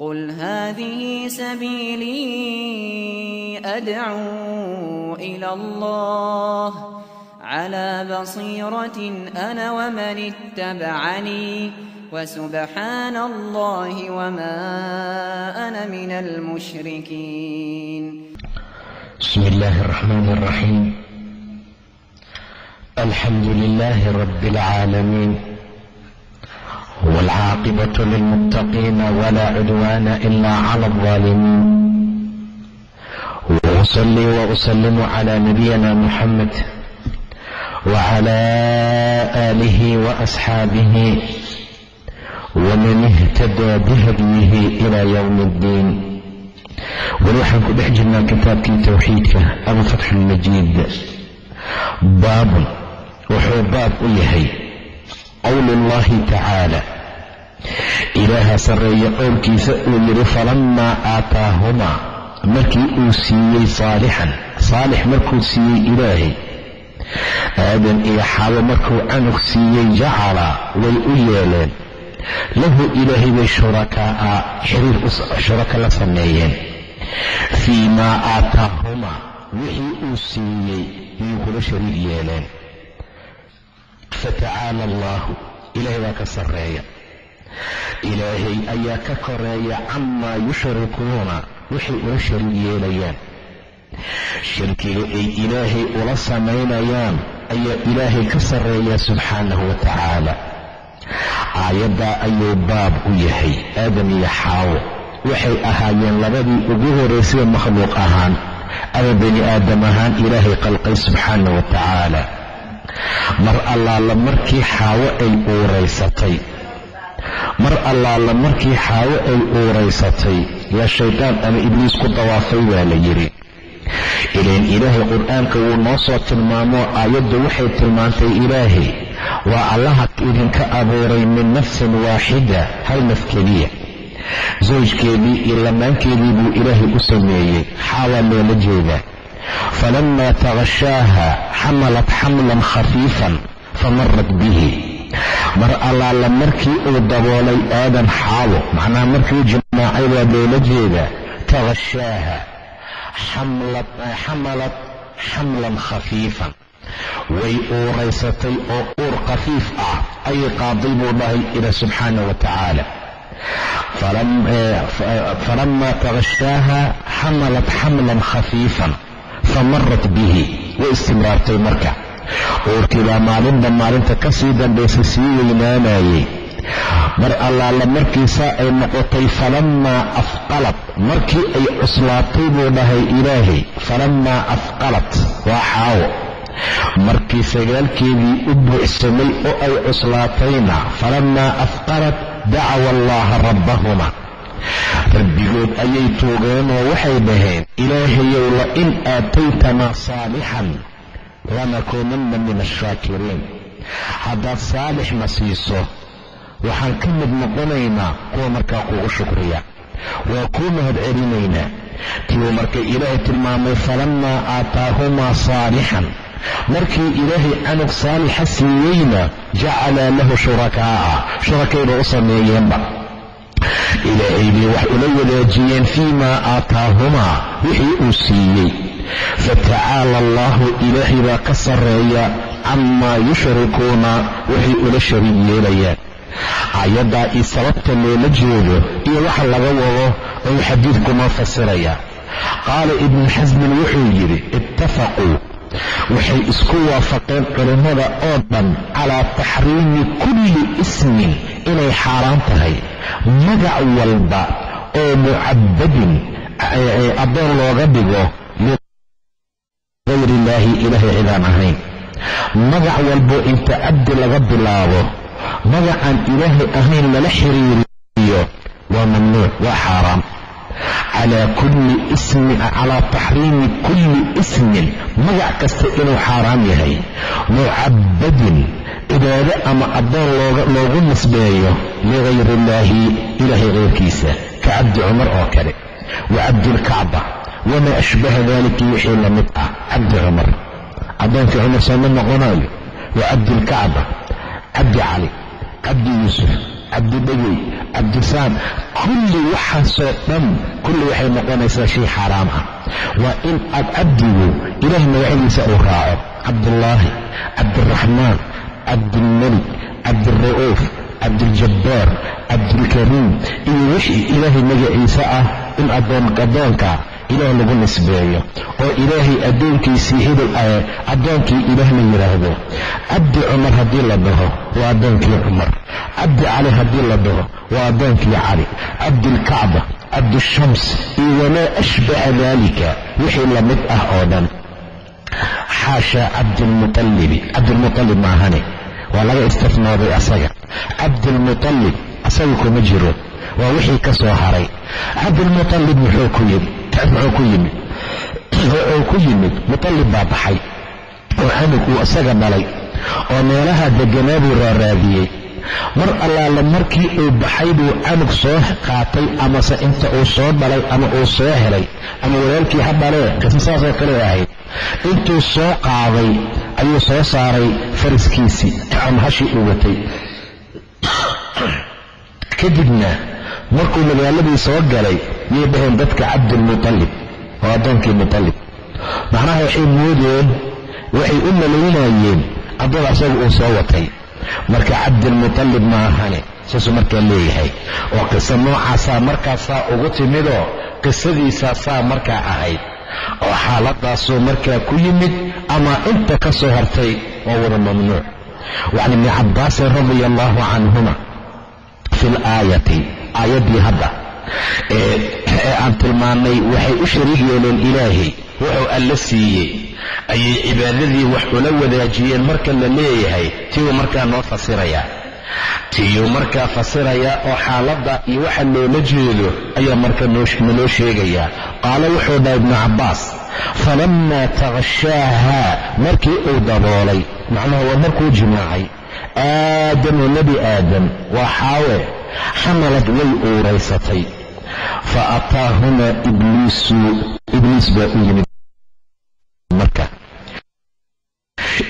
قل هذه سبيلي أدعو إلى الله على بصيرة أنا ومن اتبعني وسبحان الله وما أنا من المشركين. بسم الله الرحمن الرحيم. الحمد لله رب العالمين، والعاقبة للمتقين ولا عدوان إلا على الظالمين، وأصلي وأسلم على نبينا محمد وعلى آله وأصحابه ومن اهتدى بهديه إلى يوم الدين. ونحن بحجنا كتابك توحيدك أبو فتح المجيد. باب وحباب إلهي قول الله تعالى إله سرية قولك سأل فلما آتاهما مركي أوسيي صالح مركو سيي إلهي آدم إيا حاوى مركو عنك سيي جعل ويؤيالين له إلهي بشركاء حرير شركاء لسميين فيما آتاهما وحي أوسيي يقول شريك يالين. فتعالى الله إلهي واك سرية إلهي أياك كرية عما يشركون وحي أشريك ياليان شركي أي إلهي أولا سمينيان أي إلهي كسرية سبحانه وتعالى. آيادا أي باب يحي آدم يحاو وحي أهايان لبدي أبوه ريسي مخلوق أهان أي بني آدم أهان إلهي قلقي سبحانه وتعالى. مر الله لمركي حاو أي أوريستي مركي حاو أي أوريستي يا شيطان أنا إبليس كنت وافي ولا يري إلين إلهي قرآن كو نصوة المامو آياد وحي تلمانتي إلهي والله إذن كأبوري من نفس واحدة هل نفكلية زوج كيبي إلا من كيبي بو إلهي أسميه حاول لجيبه. فلما تغشاها حملت حملا خفيفا فمرت به. مر الله لمركي أدبولي آدم حاو معناه مركي جماعي ودولجيبه تغشاها حملت حملا خفيفا way uuraysatay oo uur khafiif ah ayay qaaday buu dhahay ila subxaanahu wa tacaala. falamaa tagashaaha xamalat xamlan khafiifan famarat bihi way istimraartay marka uurkiibaa maalinta kasii dambaysa sii weynaanayay. mar allaala markiisaa ay noqotay falamaa afqalat markii ay cuslaatay buu dhahay ilaahay. falamaa afqalat waa xaawo markii sagaalkeedii u buuxsamay oo ay cuslaatayna falamaa afqalat dacawa allaha rabbahuma rabbigood ayay tuugeenoo waxay dhaheen ilaahayow la in aataytanaa saalixan lanakuunanna min ashaakiriin. haddaad saalixna siiso waxaan ka mid noqonaynaa kuwa markaa kugu shukriya, waa kuu mahad celinaynaa. tiibuu marka ilaahay tilmaamay falamaa aataahumaa saalixan markii ilaahay canug saalixa siiyeyna jacalaa lahu shurakayba u sameeyeenba. ilaahay bay wax ula wadaajiyeen fiimaa aataahumaa wixii uu siiyey. fatacaala allahu ilaahay baa ka sarreeya camaa yushrikuuna waxay ula shariig yeelayaan. aayaddaa iyo sababta loola jeedo iyo waxa laga wado oo xadiidku noo fasiraya. qaala ibnu xasmin wuxuu yidhi ittafaquu waxay isku waafaqeen culimmada oo dhan calaa taxriimi kulli ismin inay xaaraan tahay magac walba oo mucabadin addoon looga dhigo ligayri illaahi ilaahay cidaan ahayn. magac walbo inta cabdi laga bilaabo magacaan ilaahay ahayn lala xiriiriyo waa mamnuuc, waa xaaraam. calaa taxriimi kulli ismin magac kasta inuu xaaraam yahay mucabadin cibaado ama addoon loogu nisbeeyo ligayri illaahi ilaahay keyrkiisa ka cabdi cumar oo kale wa cabdilkacba wamaa ashbaha daalika wixii la mid ah. cabdi cumar addoonkii cumar sooma noqonayo. wa cabdilkacba cabdi cali cabdi yuusuf cabdidhegey, cabdisaan, kulli waxaasoo dhan kulli waxay noqonaysaa shay xaaraam ah. waa in aad cabdigu ilaahay magacyadiisa uu raaco. cabdullaahi, cabdiraxmaan, cabdilmelik, cabdira'uuf, cabdiljabbaar, cabdilkariim iyo wixii ilaahay magaciisa ah in addoonka ilaah lagu nisbeeyo oo ilaahay addoonkiisii hebel addoonkii ilaah la yidhaahdo. cabdi cumar haddii la dhaho waa addoonkii cumar, cabdi cali haddii la dhaho waa addoonkii cali, cabdilkacba, cabdishams iyo wamaa ashbaha daalika wixii la mid ah oo dhan. xaashaa cabdilmutalib maahane, waa laga istifnaaday asaga. cabdilmutalib asaga kuma jiro, waa wixii ka soo haray. cabdilmutalib wuxuu ku yimid mutalib baa baxay oo canug uu isaga dhalay oo meelaha degganaabuu raaraadiyey. mar allaala markii uu baxay buu canug soo qaatay, amase inta uu soo dhalay ama uu soo helay ama walaalkii ha dhalee, qisa saasoo kale ahayd. intuu soo qaaday ayuu soo saaray faraskiisii ama hashii uu watay. kadibna markuu magaaladii soo galay yay dhaheen dadka cabdilmutalib waa addoonkii mutalib. macnaha waxay moodeen, waxay u malaynayeen addoon asagu uu soo watay. marka cabdilmutalib ma ahane, saasuu markaa leeyahay. oo qiso noocaasaa markaasaa ugu timidoo qisadiisaasaa markaa ahayd oo xaaladaasuu markaa ku yimid ama inta ka soo hartay waa wada mamnuuc. wacan ibni cabbaasin radia allaahu canhuma fi laayati, aayaddii hadda ee aan tilmaannay waxay u shariig yeeleen ilaahay wuxuu alla siiyey ayay cibaadadii wax ula wadaajiyeen. marka la leeyahay tiyuu markaa noo fasirayaa, tiyuu markaa fasirayaa oo xaaladda iyo waxa loola jeedo ayaa marka naloo sheegayaa. qaala wuxuu dhahay ibnu cabbaas, falammaa taghashaaha, markii uu daboolay, macnaha waa markuu jimaacay aadamu, nebi aadam waa xaawe, xamalad way uuraysatay. fa ataahuma ibliis baa u yimid. marka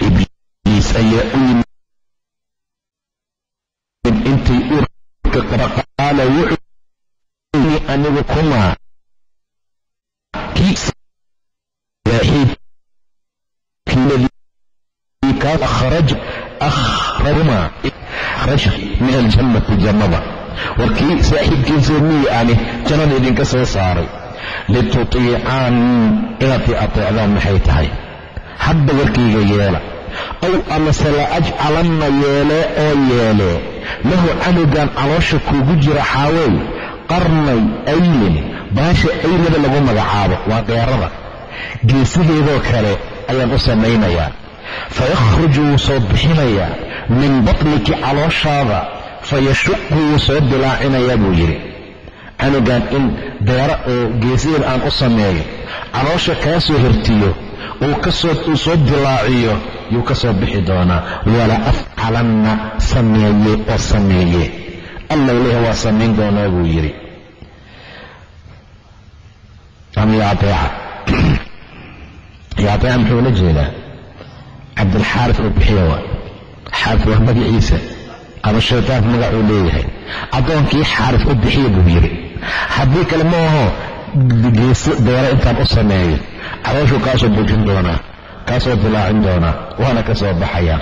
ibliis ayaa u yimid intay uurka qaba. qaala wuxuu anigu kumaa kii saaxiibkii kaas akhrajuma min aljannati, jannada warkii saaxiibkiisa miyi ani jannada idinka soo saaray. litutiicaan inaad i ateecdaan maxay tahay? hadda warkayga yeela. aw amase la ajcalanna yeele lahu canugan caloosha kuugu jira xaawey qarnay aylin, baasha aylada lagu magacaabo waa deerada geesaheedoo kale ayaan u samaynayaa. fayakhruju wuu soo bixinayaa min batniki calooshaada, fayashuqu wuu soo dilaacinayaa buu yidhi. canugan in deera oo geesaheeda aan u sameeyo, caloosha kaa soo hirtiyo, uu soo dilaaciyo, yuu ka soo bixi doonaa. wala afcalanna sameeye alla ilaah waa samayn doonaa buu yidhi. ama yaateeca muxuu la jeedaa? cabdilxaaris oo bixiya waa xaaris, waa magaciisa ama shaytaanka magacuu leeyahay. addoonkii xaaris u bixiya buu yidhi. haddii kale ma aho geeso deera intaan u sameeyo, calooshuu kaasoo bujin doonaa, kaasoo dilaacin doonaa, waana ka soo baxayaa.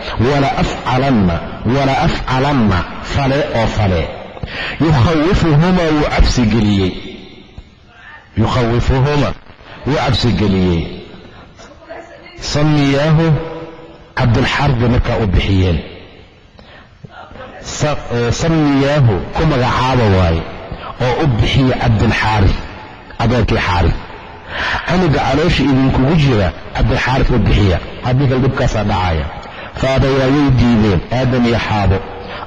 wala afcalanna fale oo fale. yukhawifuhuma wuu cabsigeliyey. samiyaahu cabdilxaaris bay markaa u bixiyeen. samiyaahu ku magacaaba waaye oo u bixiya cabdilxaaris, addoonkii xaaris. canuga caloosha idinkugu jira cabdilxaaris u bixiya, haddii kale dhibkaasaa dhacaya. faadayaa way diideen aadam iyo xaabo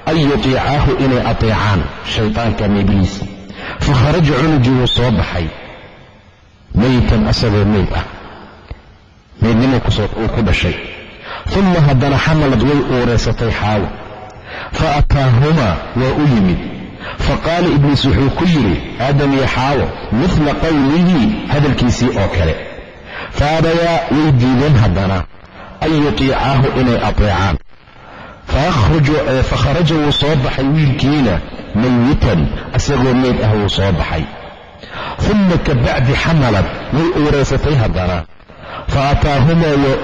an yutiicaahu inay ateecaan shaytaanka ama ibliis. fakharaja cunugii wuu soo baxay maytan asagoo meyd ah, meydnimo uu ku dhashay. uma haddana xamalad way uureysatay xaawo. fa ataahumaa waa u yimid. faqaala ibliis wuxuu ku yidhi aadam iyo xaawo midla qowlihi, hadalkiisii oo kale. faabayaa way diideen haddana an yutiicaahu inay ateecaan. fakharaja wuu soo baxay wiilkiina mayitan isagoo meyd ah wuu soo baxay. uma kabacdi xamalad way uuraysatay haddana fa ataahumaa waa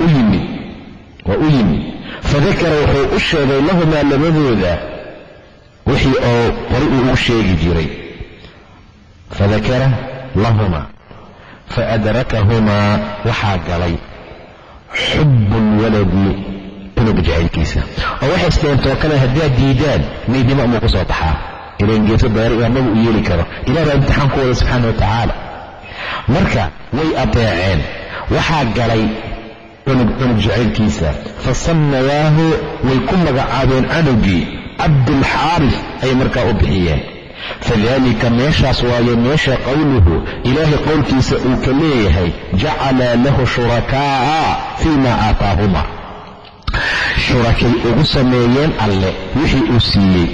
u yimid fadakara wuxuu u sheegay lahumaa labadooda wixii oo hore uu ugu sheegi jiray. fadakara lahumaa faadrakahumaa waxaa galay xubu lwaladi cunuga jacaylkiisa oo waxay isleentoo kale haddaad diidaan meydnimo amuu ku soo baxaa ilan geeso daari amagu u yeeli karo. ilah baa imtixaan ku wada subxaana wa tacaala. marka way adeeceen, waxaa galay cunug jacaylkiisa. fasammayaahu way ku magacaabeen canugii cabdulxaaris ayay markaa u bixiyeen. fadalika meeshaas waayo meesha qowluhu ilaahay qowlkiisa uu ka leeyahay jacala lahu shurakaa'a fii ma aataahuma, shurakay ugu sameeyeen alle wixii uu siiyey.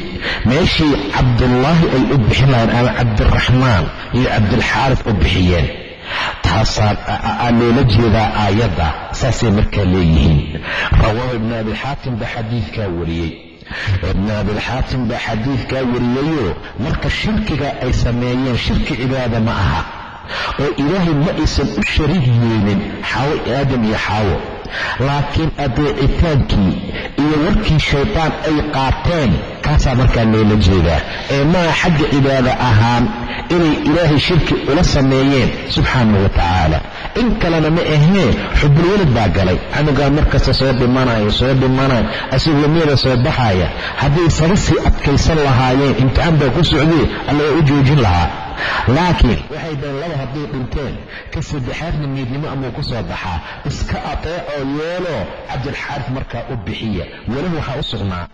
meeshii cabdullaahi ay u bixinayeen ama cabdiraxmaan iyo cabdulxaaris u bixiyeen, taasaa loola jeedaa aayadda. saasay markaa leeyihiin. rawaahu ibnu abi xaatim baa xadiidkaa wariyey. ibnu abilxaatim baa xadiidkaa wariyayoo marka shirkiga ay sameeyeen shirki cibaada ma aha oo ilaahay ma aysan u shariig yeelin aadam iyo xaawo, laakiin adeecitaankii iyo warkii shaydaan ay qaateen kaasaa markaa loola jeedaa ee maa xagga cibaada ahaan inay ilaahay shirki ula sameeyeen subxaanahu wa tacaala. in kalena ma ahee xubulwalad baa galay. canugaa markasta soo dhimanayo asigoo meeda soo baxaya. hadday saba sii adkaysan lahaayeen imtixaan baa ku socdee alla waa u joojin lahaa. laakiin waxay dhaheen laba hadday dhinteen ka saddexaadna meydnimo amuu ku soo baxaa, iska ateecoo yeelo cabdilxaaris markaa u bixiya. walahu waxaa u sugnaa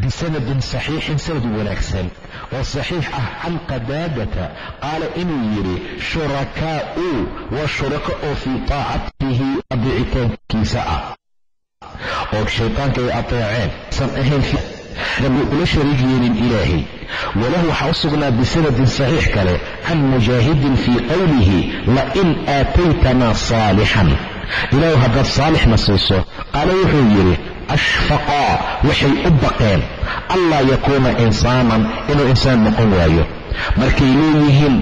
bisanadin saxiixin sanad wanaagsan oo saxiix ah can qadaadata qaala inuu yidhi shurakaa'u waa shurako oo fii taacatihi adeecitaankiisa ah oo shaytaanka ay ateeceen san ahayn rabbi ula shariig yeelin ilaahay. walahu waxaa u sugnaa bisanadin saxiix kale can mujaahidin fii qowlihi lain aataytanaa saalixan, ilaahu haddaad saalixna siiso. qaala wuxuu yidhi ashfaqaa waxay u baqeen allaa yakuuna insaanan inuu insaan noqon waayo. markay leeyihiin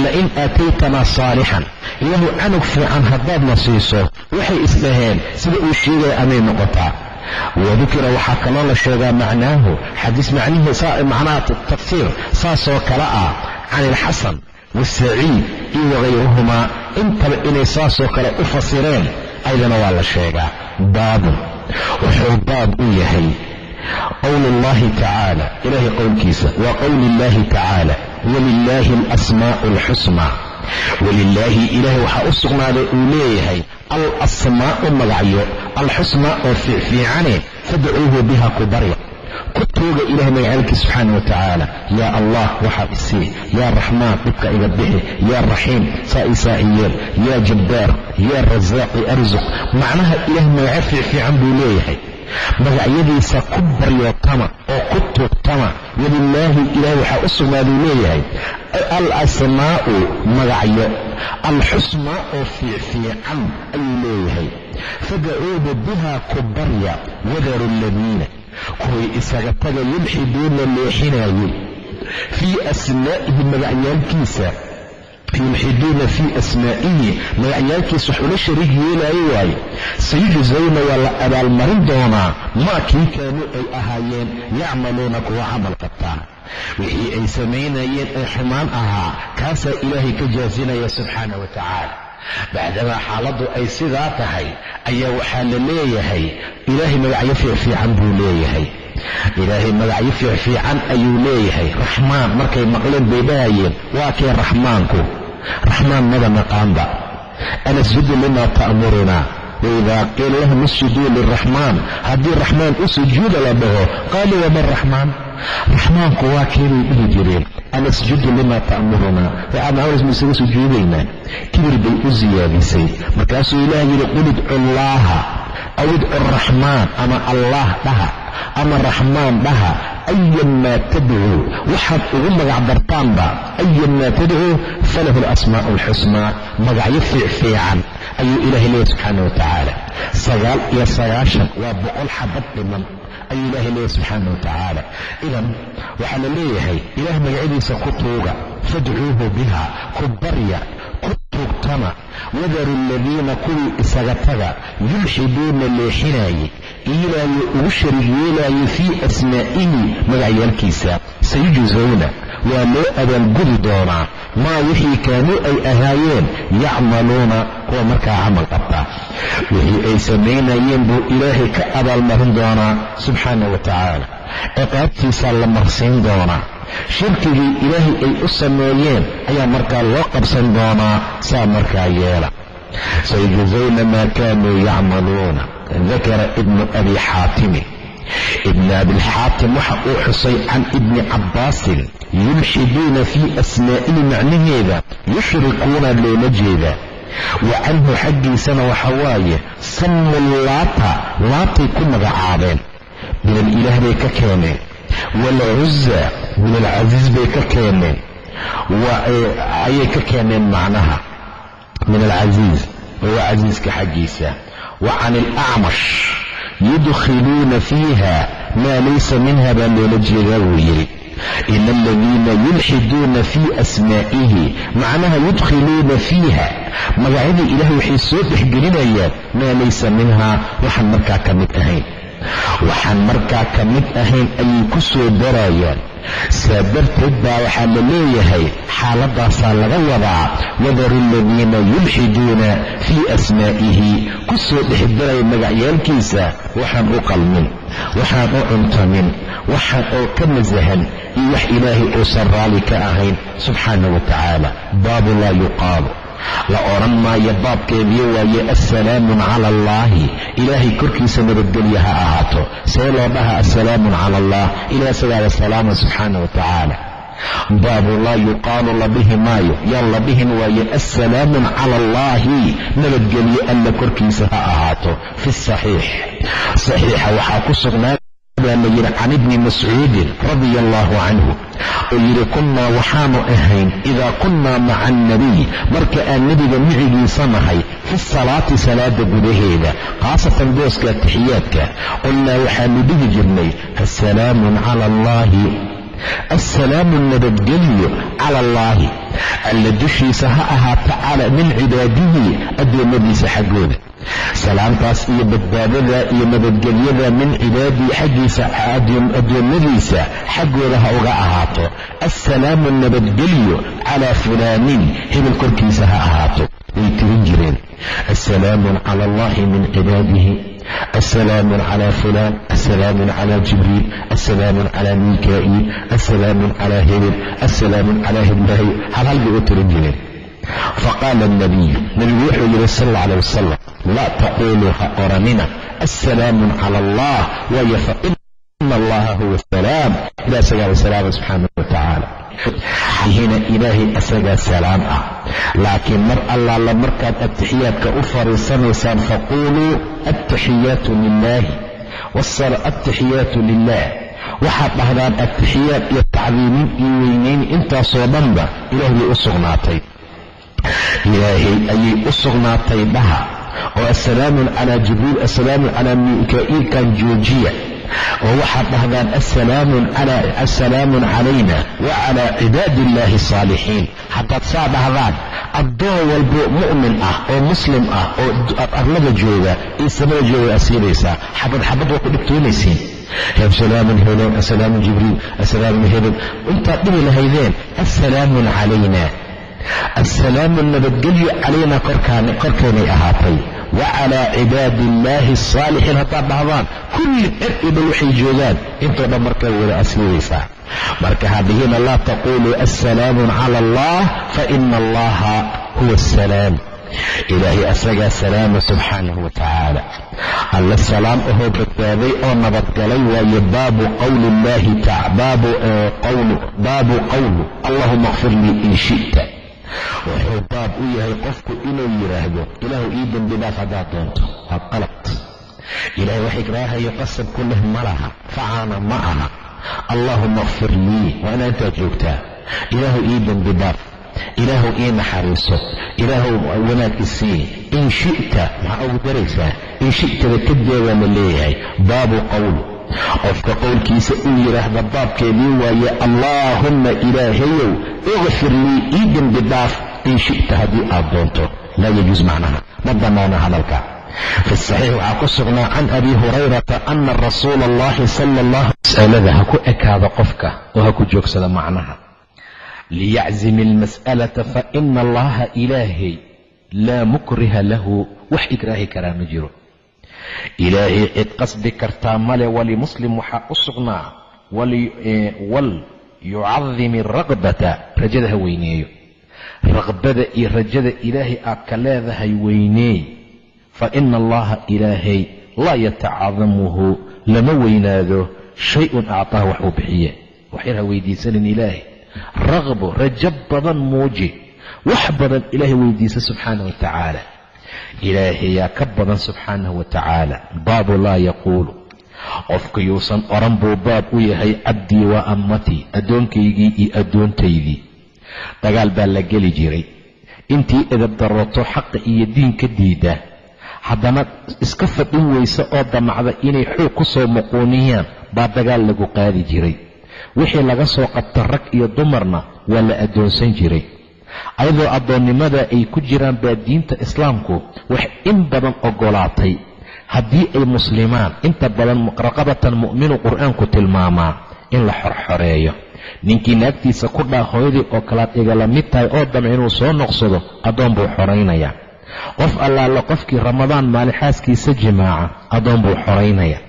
lain aataytanaa saalixan, ilaahu canug fiican haddaadna siiso, waxay isdhaheen sida uu sheegaya amay noqotaa. wadukira waxaa kaloo la sheegaa macnaahu xadiis macnaha tafsiir saasoo kale ah can ilxasan wasaciid iyo wagayruhumaa, intaba inay saasoo kale u fasireen aydana waa la sheegaa. baabun wuxuu baab u yahay qowl اllahi tacaala, ilaahay qowlkiisa waa qowli اllahi tacaala walilaahi alasmaa'u alxusnaa. walilaahi ilaahay waxaa u sugnaaday uu leeyahay alasmaa'u magacyo alxusnaa oo fiicfiicane fadcuuhu biha ku barya, ku tooga ilahay magacaalkiisa subxaana wa tacaala. yaa allah waxaa isii, yaa raxmaan dhibka iga bixi, yaa raxiim saa isaa iyeel, yaa jabbaar, yaa rasaaqi arsuq. macnaha ilahay magaco fiicfiican buu leeyahay. magacyadiisa ku baryootama oo ku tuugtama. walilaahi ilahay waxaa u sugnaaduu leeyahay alasmaa'u magacyo alxusnaa oo fiicfiican ayuu leeyahay. fadacuuhu biha ku barya wadaru ladiina kuway isaga taga yulxiduuna leexinayay fii asmaa'ihi magacyaalkiisa, yulxiduuna fii asmaa'ihi magacyaalkiisa wax ula shariig yeelaayo waaye. sayujzawna waa la abaalmarin doonaa maa kii kaanuu ay ahaayeen yacmaluuna kuwa camal qabtaa. wixii ay samaynayeen ee xumaan ahaa kaasaa ilaahay ka jaasinaya subxaana wa tacaala. bacdamaa xaaladdu ay sidaa tahay ayaa waxaa la leeyahay ilaahay magacyo fiicfiican buu leeyahay. ilaahay magacyo fiicfiican ayuu leeyahay. raxmaan markay maqleen bay dhahayeen waa kee raxmaanku? raxmaan mada naqaanba. anasjudu limaa ta'murunaa waidaa qiila lahum isjuduu liraxmaan, haddii raxmaan u sujuuda la dhaho qaaluu waman raxmaan, raxmaanku waa keebay dhihi jireen. anasjudu limaa ta'murunaa, waxaadna isaga sujuudaynaa. kibir bay u siyaadisay. markaasuu ilaah yidhi qul idcu llaaha aw idcu raxmaan, ama allaah dhaha ama raxmaan dhaha, أيما تدعو waxaad ugu magac dartaanba أيما تدعو فله الأسماء الحسنى magacyo fiican ayuu ilaahay leeyahay subxaanaه watacaala 9 waa 100 xabad dhiman ayuu ilaahay leeyahay subxaanaه watacaala idan waxaa la leeyahay ilaah magacyadiisa ku tuuga fadcuuhu biha ku barya ku tuugtana wadaru aladiina kuwii isaga taga yulxiduuna leexinaaye ilaayo ugu sharig yeelaayo fii asmaa'ihi magacyaalkiisa sayujzawna waa loo abaalgudi doonaa maa wixii kaanuu ay ahaayeen yacmaluuna kuwa markaa camal qabta wixii ay samaynayeen buu ilaahay ka abaalmarin doonaa subxaanahu wa tacaala ciqaabtiisaa la marsiin doonaa shirkigii ilaahay ay u sameeyeen ayaa markaa loo qabsan doonaa saa markaa yeela sayujzawna maa kaanuu yacmaluuna dakara ibnu abi xaatimi ibn abilxaatim waxa uu xusay can ibni cabbaasin yulxiduuna fii asmaa'ihi macnaheeda yushrikuuna loola jeeda wa canhu xaggiisana waxa waaye sammu laatay ku magacaabeen min alilaah bay ka keeneen waalcuza min alcasiiz bay ka keeneen ayay ka keeneen macnaha min alcasiiz waa casiiska xaggiisa wa can alacmash yudkhiluuna fiiha maa laysa minha baa loola jeedaa buu yidhi ina aladiina yulxiduuna fii asmaa'ihi macnaha yudkhiluuna fiiha magacyadii ilaah waxay soo dhexgelinayaan maa laysa minhaa waxaan markaa ka mid ahayn ayay ku soo darayaan saa darteed baa waxaa la leeyahay xaaladaasaa laga wadaa wadaru aladiina yulxiduuna fii asmaa'ihi ku soo dhexdaraya magacyaalkiisa waxaan u qalmin waxaan u cuntamin waxaan oo ka nasahan iyo wax ilaahay uusan raalli ka ahayn subxaanahu wa tacaala baabu laa yuqaalu la odhan maayo baabkeediyo waaye assalaamun cala allaahi ilaahay korkiisa nabadgelya ha ahaato see loo dhaha assalaamun cala allah ilaah isagaada salaama subxaana wa tacaala baabu laa yuqaalu la dhihi maayo yaan la dhihin waaye assalaamun cala allaahi nabadgelye alla korkiisa ha ahaato fi saxiixa waxaa ku sugnaa baa la yidhi can ibni mascuudin radia allaahu canhu oo yidhi kunnaa waxaanu ahayn idaa kunnaa maca annabiy marka aan nebiga micigiisa nahay fi salaati salaada gudaheeda khaasatan booska atixiyaadka qulnaa waxaanu dhihi jirnay assalaamun cala allaahi assalaamu nabadgelyo cala allaahi alla dushiisa ha ahaata min cibaadihi addoommadiisa xaggooda salaamtaas iyo badbaadada iyo nabadgelyada min cibaadihi xaggiisa addoommadiisa xaggooda ha uga ahaato assalaamu nabadgelyo calaa fulaanin hebel korkiisa ha ahaato way tirin jireen assalaamun cala allahi min cibaadihi assalaamun calaa fulaan assalaamun calaa jibriil assalaamun calaa mikaa'iil assalaamun calaa hebel assalaamun calaa heblahay hal bay u tirin jireen faqaala nabiyu nabigu wuxuu yidhi sal alla alay wasalam laa taquuluu ha oranina assalaamun cala allah waayo faina allaha huwa asalaam ilah isagaaba salaama subxaanahu wa tacaala hina ilaahay asagaa salaam ah laakiin mar allaala markaad atixiyaadka u fariisanaysaan faquuluu attaxiyaatu lilaahi attaxiyaatu lilah waxaad dhahdaan atixiyaad iyo tacdiimin iyo weynayn intaasoo dhanba ilaah bay u sugnaatay ilaahay ayay u sugnaatay dhaha oo assalaamun calaa jibriil assalaamun calaa mikaa'iilkan joojiya oo waxaad dhahdaan assalaamun calayna wa calaa cibaadi illaahi asaalixiin haddaad saa dhahdaan addoon walbo mu'min ah oo muslim ah oo arlada jooga iyo samada jooga asiibaysaa xabad waa ku dhigtoonaysiin assalaamun hebel assalaamun jibriil assalaamun hebel intaad dhihi lahaydeen assalaamun calayna assalaamu nabadgelyo calaynaa korkeenay ahaatay wa calaa cibaadi illaahi asaalixiin haddaad dhahdaan kulli cer iyo dhul waxay joogaan intoo dhan markaa wada asiibaysaa marka hadihina laa taquuluu assalaamun cala allah faina allaha huwa assalaam ilaahay asagaa salaama subxaanahu wa tacaala alla salaam ahoo badbaaday oo nabadgalay waaye baabu qowli illaahi baabu qowlu allahuma kfir lii in shi'ta wuxuu baab u yahay qofku inuu yidhaahdo ilaahu ii dembi dhaaf haddaad doonto waa qalad ilaahay wax ikraahayo qasab ku leh ma laha facaana ma aha allaahuma kfir lii waa inaa intaad joogtaa. ilaahu ii dembi dhaaf, ilaahu ii naxariiso, ilaahu wanaag isii. in shi'ta maxaa ugu daraysaa? in shi'tada kadeeda la leeyahay. baabu qowl, qofka qowlkiisa uu yidhaahda baabkeedii waaye allaahumma ilaahayow ikfir lii ii dembi dhaaf in shi'ta haddii aad doonto. laa yajuus macnaha ma bannaana hadalka. fi saxiix waxaa ku sugnaa can abi hurayrata ana rasuula allahi sala allah mas'alada ha ku ekaado qofka oo ha ku joogsada macnaha. liyaczim almas'alata faina allaha ilaahay laa mukriha lahu wax ikraahi karaa ma jiro. ilaahay cid qasbi kartaa male. walimuslim waxaa u sugnaa wal yucadim araqbata, rajada ha weyneeyo. raqbada iyo rajada ilaahay aad ka leedahay weyneey. faina allaha ilaahay laa yatacadamuhu lama weynaado shay-un acطaahu wax uu bixiye. waxyar ha weydiisanin ilaahay. raqbo rajo badan muuji, wax badan ilaahay weydiisa subxaanah wa tacaala. ilaahayaa ka badan subxaanahu wa tacaala. baabu laa yaquulu, qofka yuusan oran buu baab u yahay cabdii waa ammatii, addoonkaygii iyo addoontaydii. dagaal baa la geli jiray. intii edab darrato xaqa iyo diinka diida, haddana iska fadhin weyse oo damacda inay xoog ku soo muquuniyaan baa dagaal lagu qaadi jiray. wixii laga soo qabta rag iyo dumarna waa la addoonsan jiray. ayadoo addoonnimada ay ku jiraan baa diinta islaamku wax in badan ogolaatay haddii ay muslimaan. inta badan raqabatan mu'minu qur'aanku tilmaamaa in la xorxoreeyo. ninkii naagtiisa ku dhaa hooyadii oo kalaad igala mid tahay oo damca inuu soo noqsado, addoon buu xoraynayaa. qof allaala qofkii ramadaan maalin xaaskiisa jimaaca, addoon buu xoraynaya.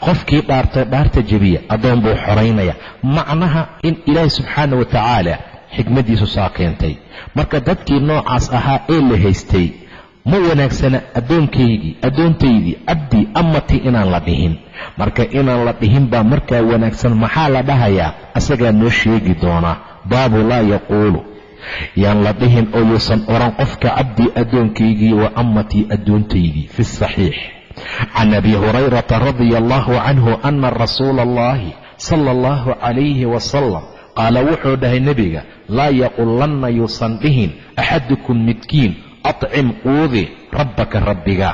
qofkii dhaartay dhaarta jebiya, addoon buu xoraynaya. macnaha in ilaahi subxaana wa tacaala xikmaddiisu saa keentay. marka dadkii noocaas ahaa ee la haystay, ma wanaagsana addoonkaygii, addoontaydii, cabdii, ammatii inaan la dhihin. marka inaan la dhihin baa markaa wanaagsan. maxaa la dhahayaa? asagaa noo sheegi doonaa. baabu laa yaquulu, yaan la dhihin oo yuusan oran qofka cabdii addoonkaygii wa ammatii addoontaydii. fi saxiix can abi hurayrata radia allahu canhu ana rasuula allahi sala allahu calayhi wasalam qaala wuxuu dhahay nebiga, laa yaqulanna yuusan dhihin axadukum midkiin acim quudi rabbaka rabbiga.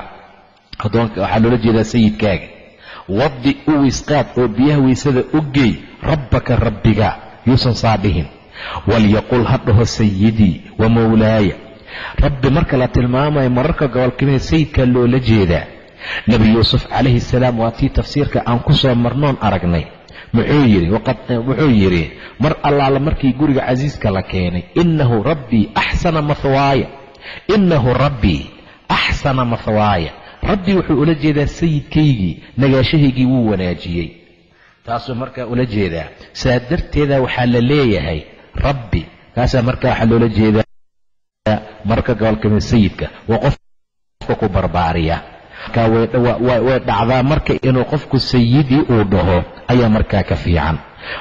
addoonka waxaa loola jeedaa sayidkaaga. wadi u wisqaad oo biyaha weysada u geey rabbaka rabbiga, yuusan saa dhihin. walyaqul ha dhaho sayidii wa mawlaaya. rabbi marka la tilmaamayo mararka gobolkamida sayidkaa loola jeedaa. nebi yuusuf calayhi salaam waa tii tafsiirka aan ku soo marnoon aragnay. wuxuu yidhi mar allaala markii guriga casiiska la keenay, innahu rabbii axsana mathwaaya. innahu rabbii axsana mathwaaya. rabbii wuxuu ula jeedaa sayidkaygii, nagaashahaygii wuu wanaajiyey. taasuu markaa ula jeedaa. saa darteeda waxaa la leeyahay rabbi, kaasaa markaa waxaa loola jeedaa marka gobolkamid sayidka waa qofka ku barbaariya. markaa way dhacdaa marka inuu qofku sayidii uu dhaho ayaa markaa ka fiican.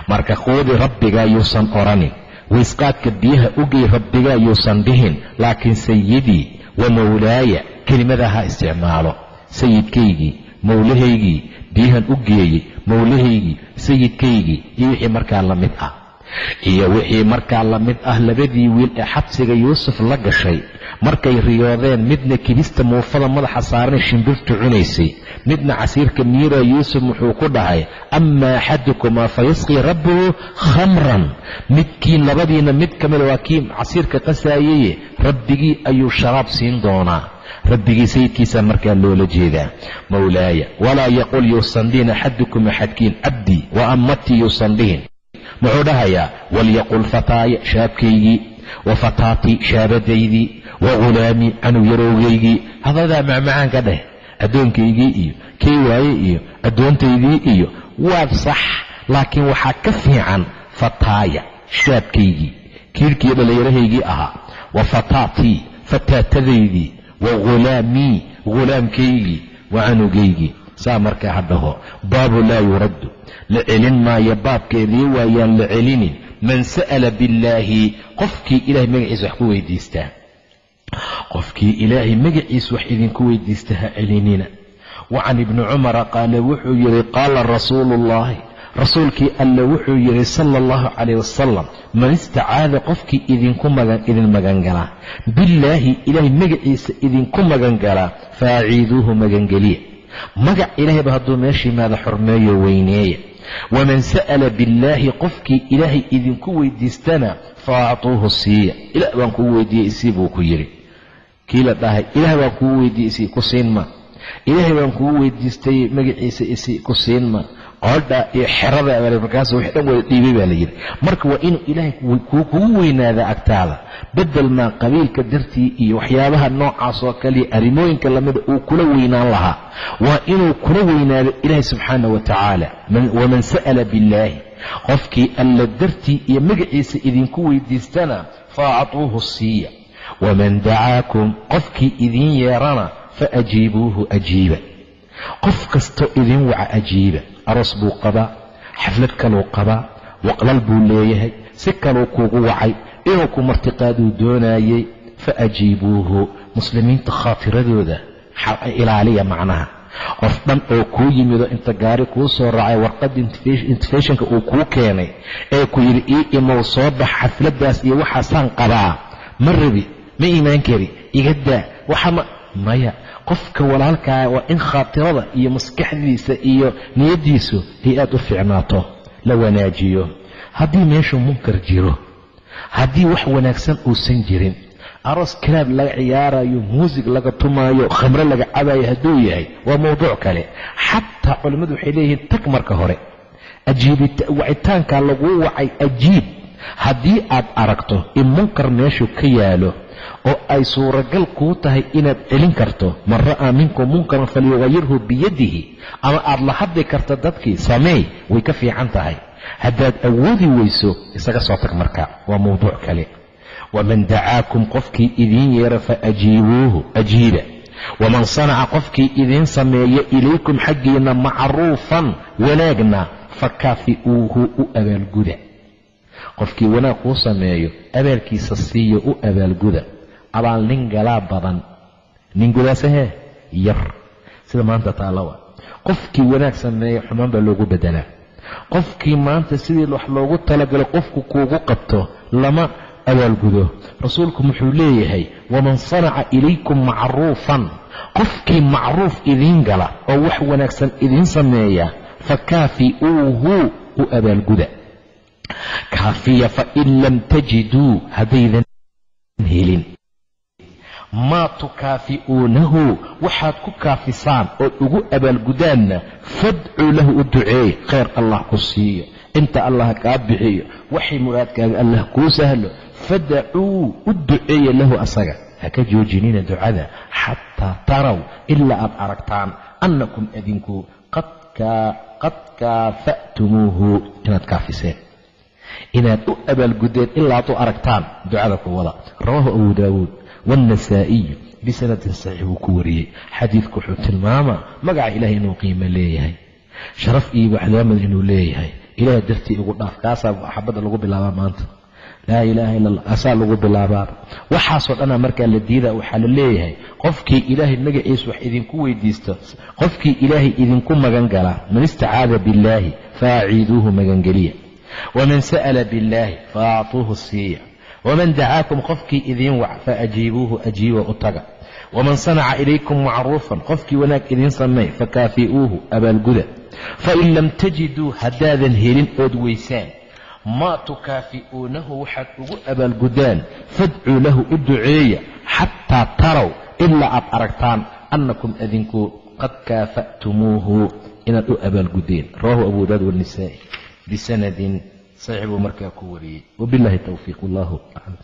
marka quudi rabbigaa yuusan oranin. waysqaadka biyaha ugey rabbigaa yuusan dhihin. laakiin sayidii wa mawlaaya kelimadaa ha isticmaalo. sayidkaygii, mawlahaygii, biyahan u geeyey, mawlahaygii, sayidkaygii iyo wixii markaa la mid ah. iyo wixii markaa la mid ah. labadii wiil ee xabsiga yuusuf la gashay markay riyoodeen, midna kibista muufada madaxa saaranay shimbirtu cunaysay, midna casiirka miira, yuusuf wuxuu ku dhahay, amaa axadukumaa fayasqii rabbuhu khamran. midkiin labadiina mid ka mida waa kii casiirka qasaayeye, rabbigii ayuu sharaab siin doonaa. rabbigii sayidkiisa markaa loola jeedaa. mawlaaya walaa yaqul yuusan dhihin axadukum axadkiin cabdii wa ammatii yuusan dhihin. muxuu dhahayaa walyaqul fataaya shaabkaygii, wa fataatii shaabadaydii, wa ghulaamii canug yarowgaygii. hadadaa macmacaan ka dheh. addoonkaygii iyo kay waaye iyo addoontaydii iyo waad sax, laakiin waxaa ka fiican fataaya shaabkaygii, kiirkii dhallinyarahaygii ahaa, wa fataatii fataatadaydii, wa ghulaamii ghulaamkaygii, wa canugaygii. saa markaa ha dhaho. baabu laa yuraddu, la celin maayo baabkeedii waayaan la celinin. man sa'ala billaahi, qofkii ilaahay magaciisa wax ku weydiistaa. qofkii ilaahay magaciisa wax idinku weydiista ha celinina. wa can ibni cumara qaala wuxuu yidhi qaala rasuulu ullaahi, rasuulkii alla wuxuu yidhi sala allahu calayh wasalam man istacaada qofkii idin magangalaa billaahi ilaahay magaciisa idinku magangalaa faaciiduuhu magangeliya. magac ilaahayba hadduu meesha yimaada xurmeeyo weyneeya. waman sa'ala billaahi qofkii ilaahay idinku weydiistana faactuuhu siiya. ilaah baan kugu weydiiyey isii buu ku yidhi. kii la dhahay ilaah baan kugu weydiiyey isii ku siin ma. ilaahay baan kugu weydiistay magaciisa isii ku siin ma. qoodha iyo xerada markaas wixii dhan wada dhiibay baa la yidhi. marka waa inuu ilaahay kugu weynaada agtaada bedel maa qabiilka dartii iyo waxyaabaha noocaas oo kale arrimooyinka lamida uu kula weynaan lahaa waa inuu kula weynaado ilaahay subxaanahu wa tacaala. waman sa'ala billaahi qofkii alla dartii iyo magaciisa idinku weydiistana faactuuhu siiya. waman dacaakum qofkii idin yeerana faajiibuuhu ajiiba. qof kastoo idin waca ajiiba. aroos buu qabaa, xaflad kaluu qabaa, waqlal buu leeyahay, si kaluu kuugu wacay, inuu ku martiqaaduu doonayey, fa ajiibuuhu. muslimiinta khaatiradooda ilaaliya macnaha. qof dhan oo kuu yimido inta gaari kuu soo raacay warqadda intifeshinka uu kuu keenay ee ku yidhi ii imow soo bax xafladdaas iyo waxaasaan qabaa, ma rabi, ma iimaan kari, iga daa waxama maya. qofka walaalkaa waa in khaatirada iyo maskaxdiisa iyo niyaddiisu ay aad u fiicnaato, la wanaajiyo. haddii meeshuu munkar jiro, haddii wax wanaagsan uusan jirin, aroos kalaab laga ciyaarayo, muusig laga tumaayo, khamre laga cabayo hadduu yahay waa mawduuc kale. xataa culimmadu waxay leeyihiin tag marka hore, wacitaankaa laguu wacay ajiib. haddii aad aragto in munkar meeshu ka yaalo oo ay suuragal kuu tahay inaad celin karto, man ra'aa minkum munkaran falyugayirhu biyadihi, ama aad la hadli karto dadkii sameey, way ka fiican tahay. haddaad awoodi weyso isaga soo tag marka, waa mawduuc kale. waman dacaakum qofkii idiin yeera faajiibuuhu ajiiba. waman sanaca qofkii idiin sameeya ilaykum xaggiina macruufan wanaagna fakaafi'uuhu u abaalguda. qofkii wanaag kuu sameeyo abaalkiisa siiyo, u abaalguda. abaal nin galaa badan, nin gudaasahee yar, sida maanta taalawa. qofkii wanaag sameeya xumaan baa loogu bedelaa. qofkii maanta sidii wax loogu talagalo qofku kuugu qabto lama abaalgudo. rasuulku wuxuu leeyahay waman sanaca ilaykum macruufan, qofkii macruuf idiin gala oo wax wanaagsan idiin sameeya fakaafi'uuhu u abaalguda. kaafiya fain lam tajiduu haddaydan helin maa tukaafi'uunahu waxaad ku kaafisaan ood ugu abaalgudaanna fadcuu lahu u duceey, khayr allah ku siiyo, inta allah kaa bixiyo, waxay muraadkaaga allah kuu sahlo, fadacuu u duceeya lahu asaga. haka joojinina ducada xataa taraw ilaa aad aragtaan annakum adinku qad kaafa'tumuuhu inaad kaafiseen, inaad u abaalgudeen ilaa aad u aragtaan. ducada ku wada. rawaahu abu daawuud waannasaa'iyu bisanadin saxiix buu ku wariyey. xadiidku wuxuu tilmaamaa magaca ilaahay inuu qiimo leeyahay, sharaf iyo waxlaamad inuu leeyahay. ilaahay dartii ugu dhaaf, kaasaa xabadda lagu bilaabaa maanta. laa ilaaha illa allah asaa lagu bilaabaa. waxaasoo dhanaa markaa la diidaa. waxaa la leeyahay qofkii ilaahay magaciisa wax idinku weydiisto, qofkii ilaahay idinku magan galaa, man istacaada billaahi faaciiduuhu magangeliya. waman sa'ala billaahi faactuuhu siiya. waman dacaakum qofkii idiin wac faajiibuuhu ajiiba u taga. waman sanaca ilaykum macruufan qofkii wanaag idiin sameey fakaafi'uuhu abaalguda. fain lam tajiduu haddaadan helin ood weysaan maa tukaafi'uunahu waxaad ugu abaalgudaan fadcuu lahu u duceeya xataa taraw ilaa aad aragtaan annakum adinku qad kaafa'tumuuhu inaad u abaalgudeen. rawaahu abu daawud wanisaa'i bisanadin saxiix buu markaa ku wariyey. wabillahi towfiiq, wallahu aclam.